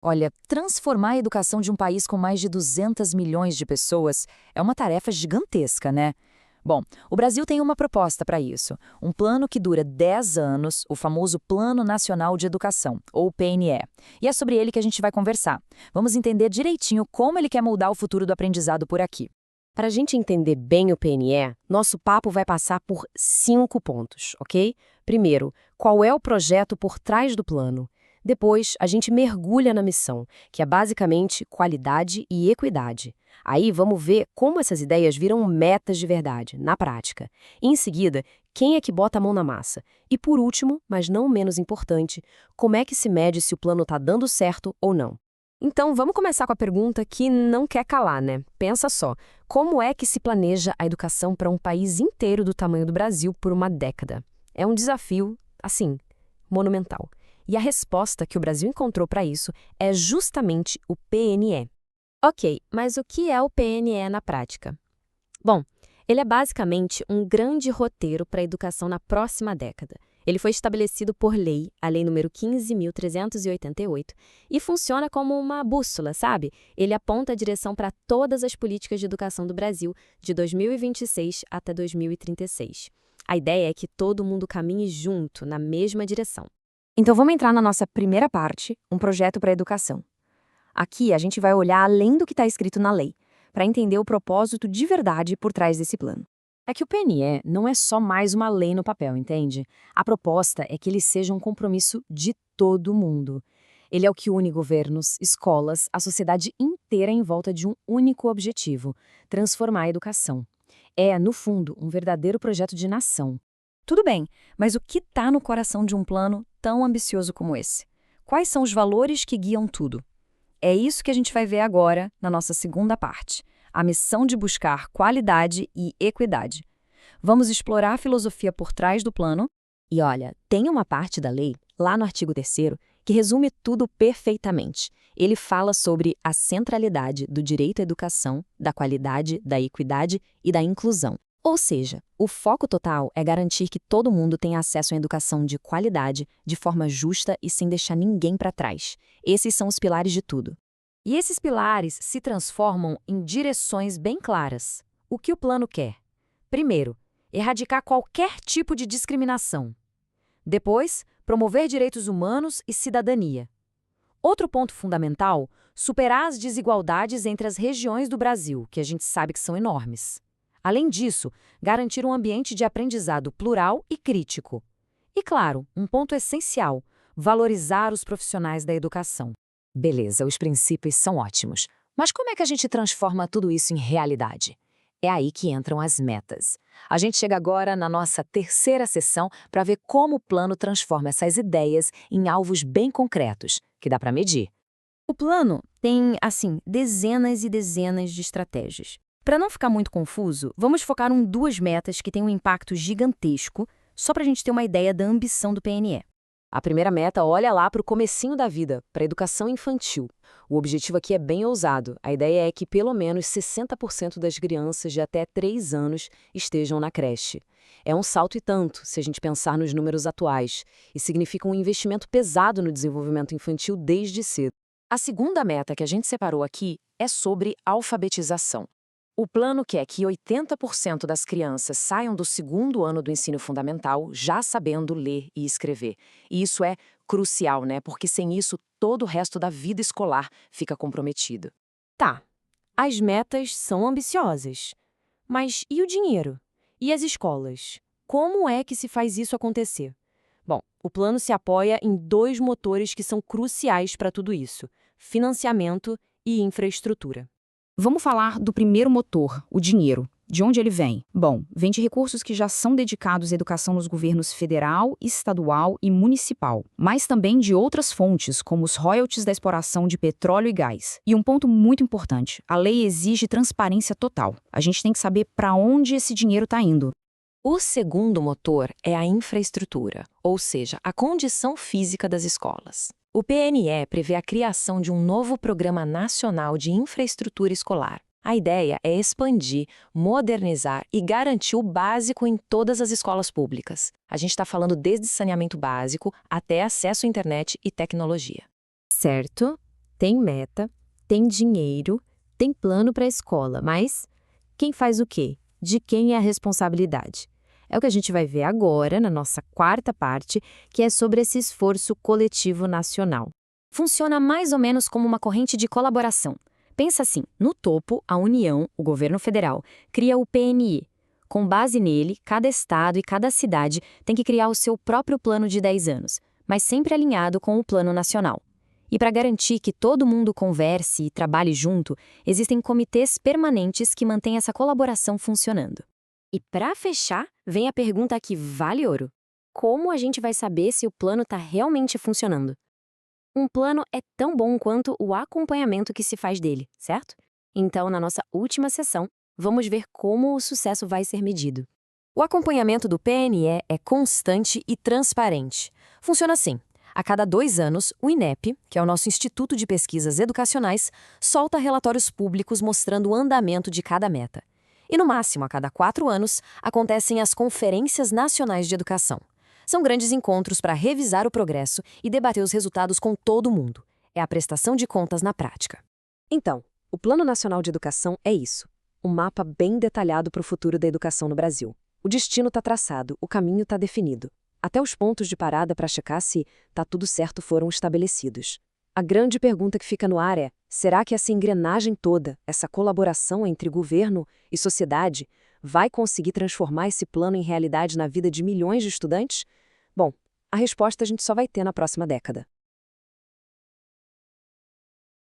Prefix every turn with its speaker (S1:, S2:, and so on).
S1: Olha, transformar a educação de um país com mais de 200 milhões de pessoas é uma tarefa gigantesca, né? Bom, o Brasil tem uma proposta para isso. Um plano que dura 10 anos, o famoso Plano Nacional de Educação, ou PNE. E é sobre ele que a gente vai conversar. Vamos entender direitinho como ele quer moldar o futuro do aprendizado por aqui.
S2: Para a gente entender bem o PNE, nosso papo vai passar por 5 pontos, ok? Primeiro, qual é o projeto por trás do plano? Depois, a gente mergulha na missão, que é basicamente qualidade e equidade. Aí vamos ver como essas ideias viram metas de verdade, na prática. E, em seguida, quem é que bota a mão na massa? E por último, mas não menos importante, como é que se mede se o plano está dando certo ou não? Então, vamos começar com a pergunta que não quer calar, né? Pensa só, como é que se planeja a educação para um país inteiro do tamanho do Brasil por uma década? É um desafio, assim, monumental. E a resposta que o Brasil encontrou para isso é justamente o PNE. Ok, mas o que é o PNE na prática? Bom, ele é basicamente um grande roteiro para a educação na próxima década. Ele foi estabelecido por lei, a Lei nº 15.388, e funciona como uma bússola, sabe? Ele aponta a direção para todas as políticas de educação do Brasil de 2026 até 2036. A ideia é que todo mundo caminhe junto, na mesma direção.
S1: Então vamos entrar na nossa primeira parte, um projeto para a educação. Aqui a gente vai olhar além do que está escrito na lei, para entender o propósito de verdade por trás desse plano. É que o PNE não é só mais uma lei no papel, entende? A proposta é que ele seja um compromisso de todo mundo. Ele é o que une governos, escolas, a sociedade inteira em volta de um único objetivo: transformar a educação. É, no fundo, um verdadeiro projeto de nação. Tudo bem, mas o que está no coração de um plano tão ambicioso como esse? Quais são os valores que guiam tudo? É isso que a gente vai ver agora na nossa segunda parte, a missão de buscar qualidade e equidade. Vamos explorar a filosofia por trás do plano.
S2: E olha, tem uma parte da lei, lá no artigo 3º, que resume tudo perfeitamente. Ele fala sobre a centralidade do direito à educação, da qualidade, da equidade e da inclusão. Ou seja, o foco total é garantir que todo mundo tenha acesso à educação de qualidade, de forma justa e sem deixar ninguém para trás. Esses são os pilares de tudo.
S1: E esses pilares se transformam em direções bem claras. O que o plano quer? Primeiro, erradicar qualquer tipo de discriminação. Depois, promover direitos humanos e cidadania. Outro ponto fundamental, superar as desigualdades entre as regiões do Brasil, que a gente sabe que são enormes. Além disso, garantir um ambiente de aprendizado plural e crítico. E, claro, um ponto essencial, valorizar os profissionais da educação. Beleza, os princípios são ótimos. Mas como é que a gente transforma tudo isso em realidade? É aí que entram as metas. A gente chega agora na nossa terceira sessão para ver como o plano transforma essas ideias em alvos bem concretos, que dá para medir. O plano tem, dezenas e dezenas de estratégias. Para não ficar muito confuso, vamos focar em duas metas que têm um impacto gigantesco, só para a gente ter uma ideia da ambição do PNE. A primeira meta olha lá para o comecinho da vida, para a educação infantil. O objetivo aqui é bem ousado. A ideia é que pelo menos 60% das crianças de até 3 anos estejam na creche. É um salto e tanto, se a gente pensar nos números atuais, e significa um investimento pesado no desenvolvimento infantil desde cedo. A segunda meta que a gente separou aqui é sobre alfabetização. O plano quer que 80% das crianças saiam do 2º ano do ensino fundamental já sabendo ler e escrever. E isso é crucial, né? Porque sem isso, todo o resto da vida escolar fica comprometido.
S2: Tá, as metas são ambiciosas. Mas e o dinheiro? E as escolas? Como é que se faz isso acontecer? Bom, o plano se apoia em 2 motores que são cruciais para tudo isso: financiamento e infraestrutura.
S3: Vamos falar do primeiro motor, o dinheiro. De onde ele vem? Bom, vem de recursos que já são dedicados à educação nos governos federal, estadual e municipal, mas também de outras fontes, como os royalties da exploração de petróleo e gás. E um ponto muito importante, a lei exige transparência total. A gente tem que saber para onde esse dinheiro está indo.
S2: O segundo motor é a infraestrutura, ou seja, a condição física das escolas. O PNE prevê a criação de um novo Programa Nacional de Infraestrutura Escolar. A ideia é expandir, modernizar e garantir o básico em todas as escolas públicas. A gente está falando desde saneamento básico até acesso à internet e tecnologia.
S1: Certo.
S2: Tem meta, tem dinheiro, tem plano para a escola, mas quem faz o quê? De quem é a responsabilidade? É o que a gente vai ver agora na nossa quarta parte, que é sobre esse esforço coletivo nacional.
S1: Funciona mais ou menos como uma corrente de colaboração. Pensa assim, no topo, a União, o governo federal, cria o PNI. Com base nele, cada estado e cada cidade tem que criar o seu próprio plano de 10 anos, mas sempre alinhado com o plano nacional. E para garantir que todo mundo converse e trabalhe junto, existem comitês permanentes que mantêm essa colaboração funcionando.
S2: E para fechar, vem a pergunta que vale ouro. Como a gente vai saber se o plano está realmente funcionando? Um plano é tão bom quanto o acompanhamento que se faz dele, certo? Então, na nossa última sessão, vamos ver como o sucesso vai ser medido. O acompanhamento do PNE é constante e transparente. Funciona assim. A cada 2 anos, o INEP, que é o nosso Instituto de Pesquisas Educacionais, solta relatórios públicos mostrando o andamento de cada meta. E, no máximo, a cada 4 anos, acontecem as Conferências Nacionais de Educação. São grandes encontros para revisar o progresso e debater os resultados com todo mundo. É a prestação de contas na prática. Então, o Plano Nacional de Educação é isso. Um mapa bem detalhado para o futuro da educação no Brasil. O destino está traçado, o caminho está definido. Até os pontos de parada para checar se está tudo certo foram estabelecidos. A grande pergunta que fica no ar é: será que essa engrenagem toda, essa colaboração entre governo e sociedade, vai conseguir transformar esse plano em realidade na vida de milhões de estudantes? Bom, a resposta a gente só vai ter na próxima década.